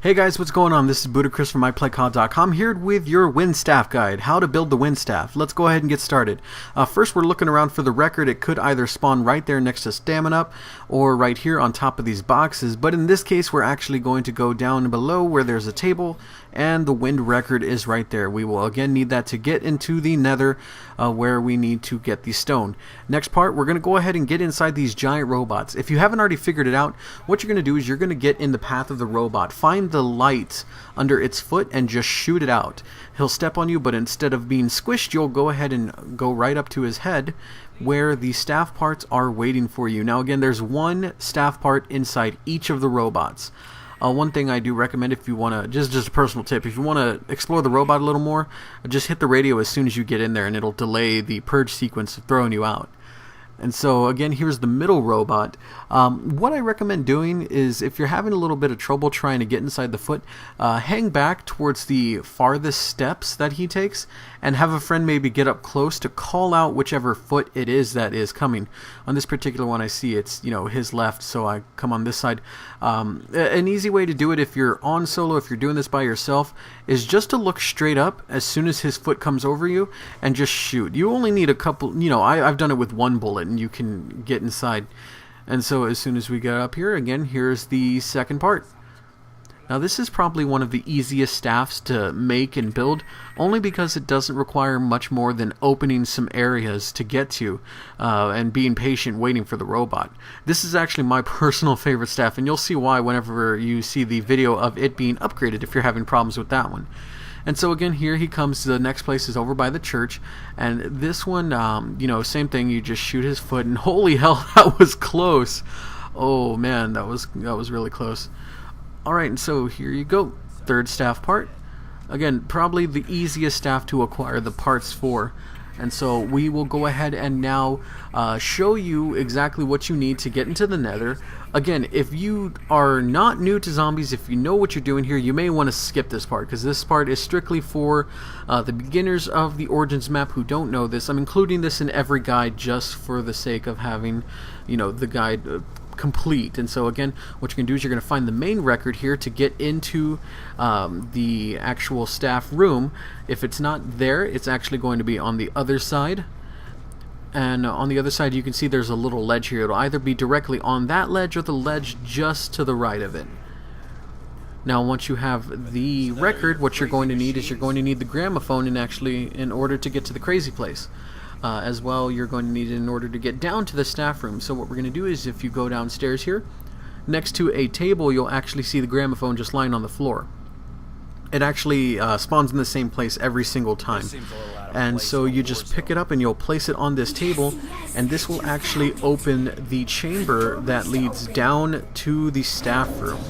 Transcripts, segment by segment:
Hey guys, what's going on? This is Buddhacrous from myplaycod.com here with your wind staff guide, how to build the wind staff. Let's go ahead and get started. First, we're looking around for the record. It could either spawn right there next to stamina up or right here on top of these boxes, but in this case we're actually going to go down below where there's a table and the wind record is right there. We will again need that to get into the nether where we need to get the stone. Next part, we're going to go ahead and get inside these giant robots. If you haven't already figured it out, what you're going to do is you're going to get in the path of the robot, find the light under its foot and just shoot it out. He'll step on you, but instead of being squished, you'll go ahead and go right up to his head where the staff parts are waiting for you. Now again, there's one staff part inside each of the robots. One thing I do recommend, if you want to, just a personal tip, if you want to explore the robot a little more, just hit the radio as soon as you get in there and it'll delay the purge sequence of throwing you out. And so again, here's the middle robot. What I recommend doing is, if you're having a little bit of trouble trying to get inside the foot, hang back towards the farthest steps that he takes and have a friend maybe get up close to call out whichever foot it is that is coming. On this particular one I see it's, his left, so I come on this side. An easy way to do it if you're on solo, if you're doing this by yourself, is just to look straight up as soon as his foot comes over you and just shoot. You only need a couple, I've done it with one bullet and you can get inside. And so as soon as we get up here, again, here's the second part. Now this is probably one of the easiest staffs to make and build, only because it doesn't require much more than opening some areas to get to and being patient waiting for the robot. This is actually my personal favorite staff, and you'll see why whenever you see the video of it being upgraded if you're having problems with that one. And so again, here he comes. The next place is over by the church, and this one, same thing. You just shoot his foot, and holy hell, that was close. Oh man, that was really close. All right, and so here you go. Third staff part. Again, probably the easiest staff to acquire the parts for. And so we will go ahead and now show you exactly what you need to get into the nether. Again, if you are not new to zombies, if you know what you're doing here, you may want to skip this part, because this part is strictly for the beginners of the Origins map who don't know this. I'm including this in every guide just for the sake of having, the guide complete. And so again, what you're going to do is you're going to find the main record here to get into the actual staff room. If it's not there, it's actually going to be on the other side. And on the other side you can see there's a little ledge here. It'll either be directly on that ledge or the ledge just to the right of it. Now once you have the record, what you're going to need is you're going to need the gramophone in order to get to the crazy place. As well, you're going to need it in order to get down to the staff room. So what we're going to do is, if you go downstairs here, next to a table, you'll actually see the gramophone just lying on the floor. It actually spawns in the same place every single time. And so you just pick it up and you'll place it on this table, and this will actually open the chamber that leads down to the staff room.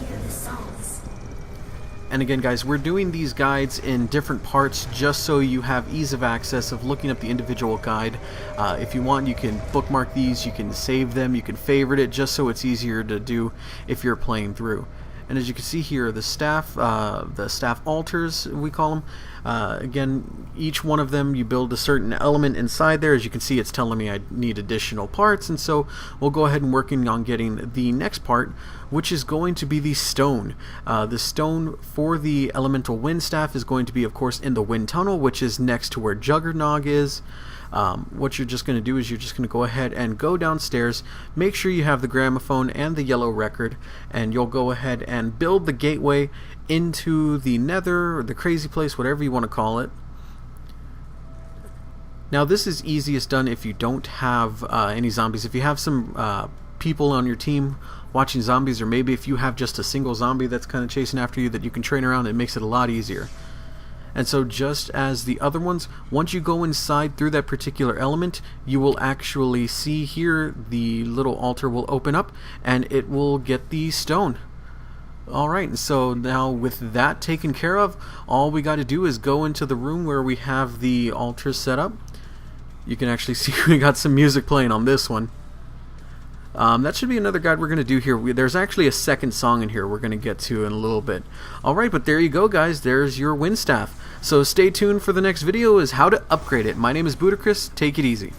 And again, guys, we're doing these guides in different parts just so you have ease of access of looking up the individual guide. If you want, you can bookmark these, you can save them, you can favorite it, just so it's easier to do if you're playing through. And as you can see here, the staff altars, we call them. Again, each one of them, you build a certain element inside there. As you can see, it's telling me I need additional parts, and so we'll go ahead and working on getting the next part, which is going to be the stone. The stone for the elemental wind staff is going to be, of course, in the wind tunnel, which is next to where Juggernog is. What you're just going to do is you're just going to go ahead and go downstairs, make sure you have the gramophone and the yellow record, and you'll go ahead and build the gateway into the nether, or the crazy place, whatever you want to call it. Now this is easiest done if you don't have any zombies. If you have some people on your team watching zombies, or maybe if you have just a single zombie that's kind of chasing after you that you can train around, it makes it a lot easier. And so just as the other ones, once you go inside through that particular element, you will actually see here the little altar will open up and it will get the stone. Alright, so now with that taken care of, all we got to do is go into the room where we have the altar set up. You can actually see we got some music playing on this one. That should be another guide we're going to do here. There's actually a second song in here we're going to get to in a little bit. Alright, but there you go, guys. There's your wind staff. So stay tuned for the next video, is how to upgrade it. My name is Buddhacrous. Take it easy.